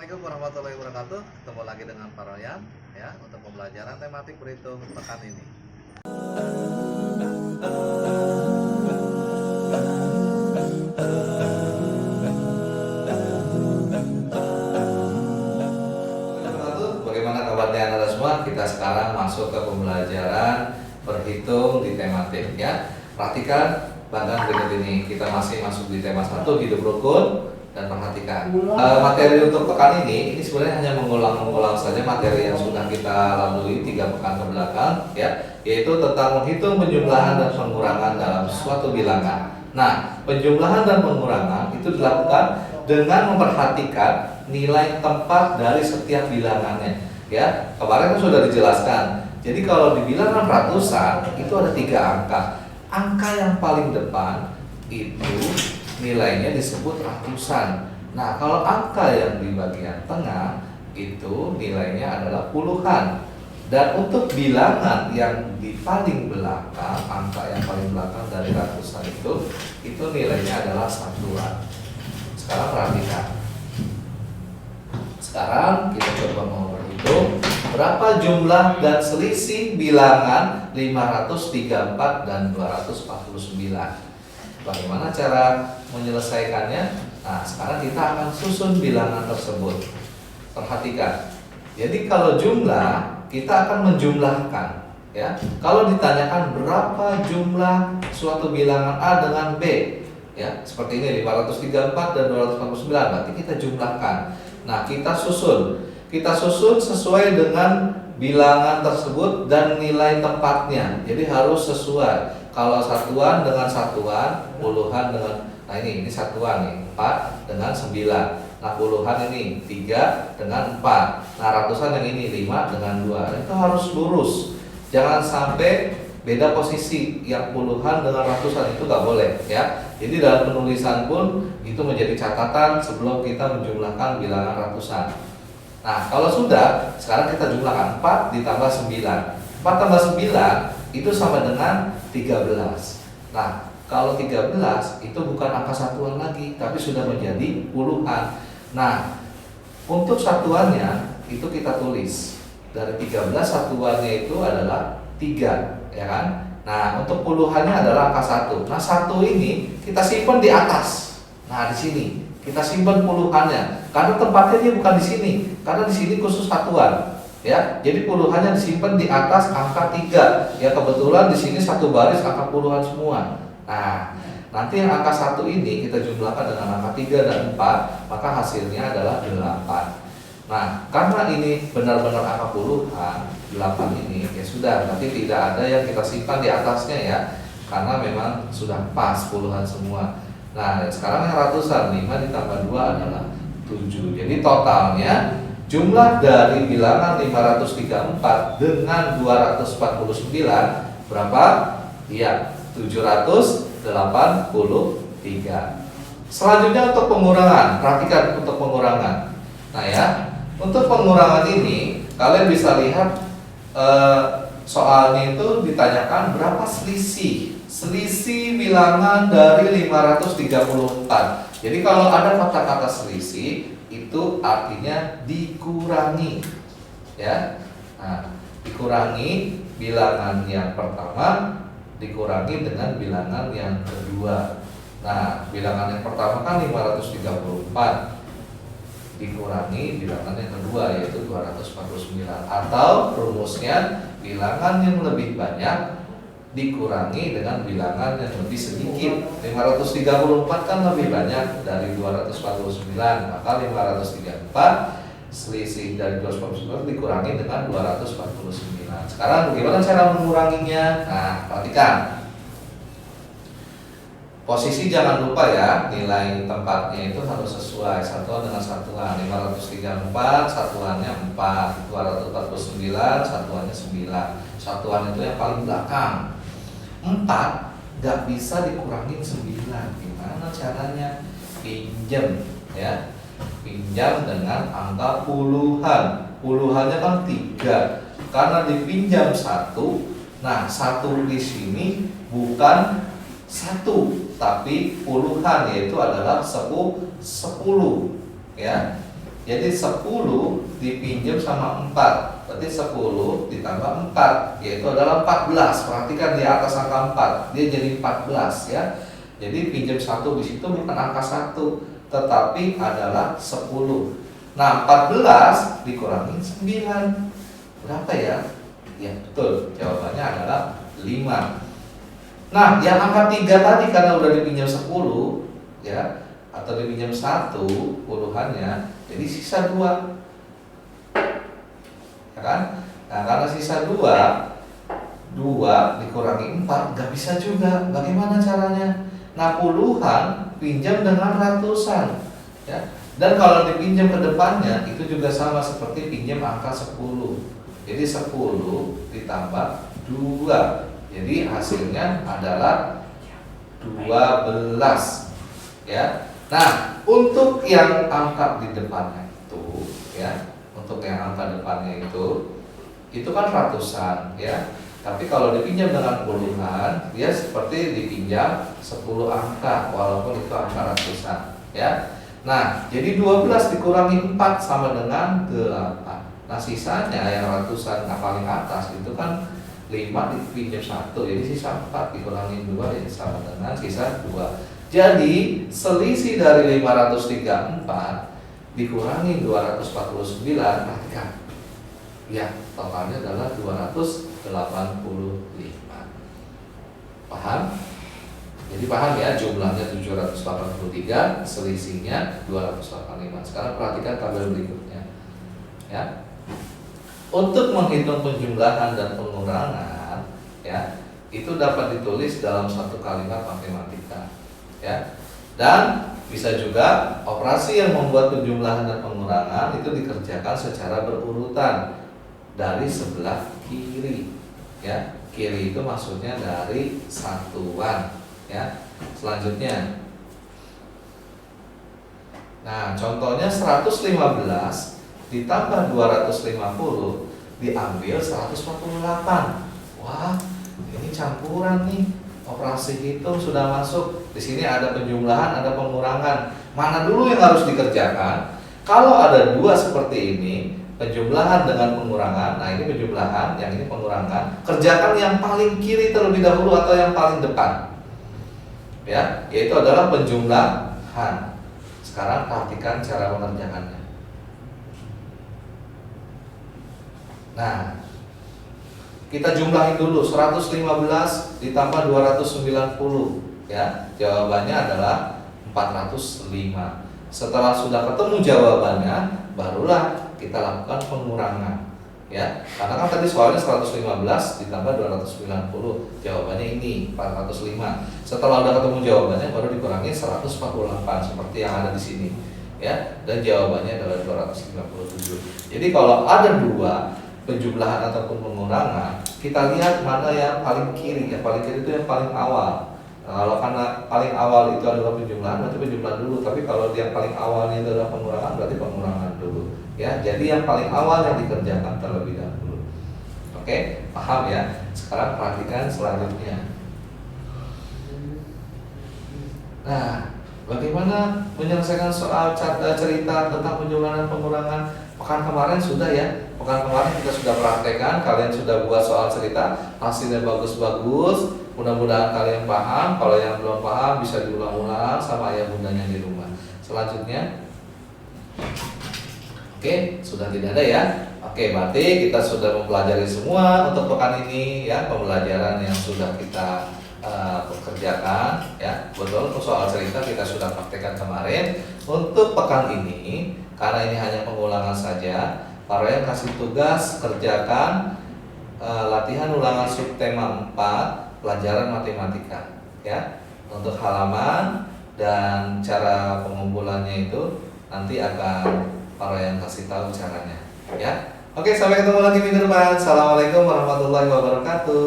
Assalamualaikum warahmatullahi wabarakatuh. Ketemu lagi dengan Pak Royan ya untuk pembelajaran tematik berhitung pekan ini. Bagaimana kabarnya Anda semua? Kita sekarang masuk ke pembelajaran berhitung di tematik ya. Perhatikan bagan berikut ini. Kita masih masuk di tema 1 hidup rukun. Dan perhatikan materi untuk pekan ini sebenarnya hanya mengulang saja materi yang sudah kita lalui 3 pekan ke belakang ya, yaitu tentang menghitung penjumlahan dan pengurangan dalam suatu bilangan. Nah, penjumlahan dan pengurangan itu dilakukan dengan memperhatikan nilai tempat dari setiap bilangannya ya. Kemarin kan sudah dijelaskan. Jadi kalau di bilangan ratusan itu ada 3 angka. Angka yang paling depan itu nilainya disebut ratusan. Nah, kalau angka yang di bagian tengah itu nilainya adalah puluhan. Dan untuk bilangan yang di paling belakang, angka yang paling belakang dari ratusan itu nilainya adalah satuan. Sekarang perhatikan. Sekarang kita coba mau berhitung berapa jumlah dan selisih bilangan 534 dan 249. Bagaimana cara menyelesaikannya? Nah, sekarang kita akan susun bilangan tersebut. Perhatikan. Jadi kalau jumlah, kita akan menjumlahkan ya. Kalau ditanyakan berapa jumlah suatu bilangan A dengan B ya, seperti ini 534 dan 249, berarti kita jumlahkan. Nah, kita susun. Kita susun sesuai dengan bilangan tersebut dan nilai tempatnya. Jadi harus sesuai. Kalau satuan dengan satuan, puluhan dengan, nah ini satuan nih, 4 dengan 9. Nah, puluhan ini 3 dengan 4. Nah, ratusan yang ini 5 dengan 2. Itu harus lurus. Jangan sampai beda posisi, yang puluhan dengan ratusan itu nggak boleh ya. Jadi dalam penulisan pun itu menjadi catatan sebelum kita menjumlahkan bilangan ratusan. Nah, kalau sudah, sekarang kita jumlahkan 4 ditambah 9. 4 tambah 9 itu sama dengan 13. Nah, kalau 13 itu bukan angka satuan lagi, tapi sudah menjadi puluhan. Nah, untuk satuannya itu kita tulis. Dari 13 satuannya itu adalah 3, ya kan? Nah, untuk puluhannya adalah angka 1. Nah, 1 ini kita simpan di atas. Nah, di sini kita simpan puluhannya. Karena tempatnya dia bukan di sini, karena di sini khusus satuan. Ya, jadi puluhannya disimpan di atas angka 3. Ya, kebetulan di sini satu baris angka puluhan semua. Nah, nanti yang angka 1 ini kita jumlahkan dengan angka 3 dan 4, maka hasilnya adalah 8. Nah, karena ini benar-benar angka puluhan, 8 ini ya sudah, nanti tidak ada yang kita simpan di atasnya ya, karena memang sudah pas puluhan semua. Nah, sekarang yang ratusan, 5 ditambah 2 adalah 7. Jadi totalnya jumlah dari bilangan 534 dengan 249 berapa? Iya, 783. Selanjutnya untuk pengurangan. Perhatikan untuk pengurangan. Nah ya, untuk pengurangan ini kalian bisa lihat soalnya itu ditanyakan berapa selisih bilangan dari 534. Jadi kalau ada kata-kata selisih itu artinya dikurangi ya. Nah, dikurangi bilangan yang pertama dikurangi dengan bilangan yang kedua. Nah, bilangan yang pertama kan 534 dikurangi bilangan yang kedua yaitu 249, atau rumusnya bilangan yang lebih banyak dikurangi dengan bilangan yang lebih sedikit. 534 kan lebih banyak dari 249, maka 534 selisih dari 249 dikurangi dengan 249. Sekarang bagaimana cara menguranginya? Nah, perhatikan. Posisi jangan lupa ya, nilai tempatnya itu harus sesuai satuan dengan satuan. 534 satuannya 4, 249 satuannya 9. Satuan itu yang paling belakang. 4 gak bisa dikurangin 9. Gimana caranya? Pinjam ya. Pinjam dengan angka puluhan. Puluhannya kan 3. Karena dipinjam 1. Nah, 1 di sini bukan 1 tapi puluhan, yaitu adalah 10 ya. Jadi 10 dipinjam sama 4. Berarti 10 ditambah 4, yaitu adalah 14. Perhatikan di atas angka 4, dia jadi 14 ya. Jadi pinjam 1 di situ bukan angka 1, tetapi adalah 10. Nah, 14 dikurangi 9. Berapa ya? Ya, betul. Jawabannya adalah 5. Nah, yang angka 3 tadi karena udah dipinjam 10 ya, atau dipinjam 1 puluhannya, jadi sisa 2. Ya kan? Nah, karena sisa 2 dikurangi 4 nggak bisa juga. Bagaimana caranya? Nah, puluhan pinjam dengan ratusan ya. Dan kalau dipinjam ke depannya itu juga sama seperti pinjam angka 10. Jadi 10 ditambah 2. Jadi hasilnya adalah 12 ya. Nah, untuk yang angka di depannya itu ya, untuk yang angka depannya itu kan ratusan ya. Tapi kalau dipinjam dengan puluhan, dia seperti dipinjam 10 angka walaupun itu angka ratusan ya. Nah, jadi 12 dikurangi 4 sama dengan 8. Nah, sisanya yang ratusan paling atas itu kan 5 dipinjam 1, jadi sisa 4 dikurangi 2 ya sama dengan sisa 2. Jadi selisih dari 534 dikurangi 249, perhatikan ya, totalnya adalah 285. Paham? Jadi paham ya, jumlahnya 783, selisihnya 285. Sekarang perhatikan tabel berikutnya ya. Untuk menghitung penjumlahan dan pengurangan ya, itu dapat ditulis dalam satu kalimat matematika ya. Dan bisa juga operasi yang membuat penjumlahan dan pengurangan itu dikerjakan secara berurutan dari sebelah kiri ya. Kiri itu maksudnya dari satuan ya. Selanjutnya, nah contohnya 115 ditambah 250 diambil 148. Wah, ini campuran nih. Operasi hitung sudah masuk. Di sini ada penjumlahan, ada pengurangan. Mana dulu yang harus dikerjakan? Kalau ada 2 seperti ini, penjumlahan dengan pengurangan. Nah, ini penjumlahan, yang ini pengurangan. Kerjakan yang paling kiri terlebih dahulu atau yang paling depan. Ya, yaitu adalah penjumlahan. Sekarang perhatikan cara mengerjakannya. Nah, kita jumlahin dulu 115 ditambah 290 ya. Jawabannya adalah 405. Setelah sudah ketemu jawabannya, barulah kita lakukan pengurangan ya. Karena kan tadi soalnya 115 ditambah 290, jawabannya ini 405. Setelah udah ketemu jawabannya baru dikurangi 148 seperti yang ada di sini ya. Dan jawabannya adalah 257. Jadi kalau ada 2 penjumlahan ataupun pengurangan, kita lihat mana yang paling kiri. Yang paling kiri itu yang paling awal. Nah, kalau karena paling awal itu adalah penjumlahan, berarti penjumlahan dulu. Tapi kalau yang paling awalnya itu adalah pengurangan, berarti pengurangan dulu. Ya, jadi yang paling awal yang dikerjakan terlebih dahulu. Oke, paham ya? Sekarang perhatikan selanjutnya. Nah, bagaimana menyelesaikan soal cerita tentang penjumlahan dan pengurangan? Pekan kemarin sudah ya. Pekan kemarin kita sudah praktekkan, kalian sudah buat soal cerita, hasilnya bagus-bagus. Mudah-mudahan kalian paham. Kalau yang belum paham bisa diulang-ulang sama ayah bundanya di rumah. Selanjutnya, oke, sudah tidak ada ya. Oke, berarti kita sudah mempelajari semua untuk pekan ini ya, pembelajaran yang sudah kita kerjakan ya. Betul, untuk soal cerita kita sudah praktekkan kemarin. Untuk pekan ini, karena ini hanya pengulangan saja, Pak Royan kasih tugas kerjakan latihan ulangan subtema 4 pelajaran matematika ya. Untuk halaman dan cara pengumpulannya itu nanti akan Pak Royan kasih tahu caranya ya. Oke, sampai ketemu lagi minggu depan. Assalamualaikum warahmatullahi wabarakatuh.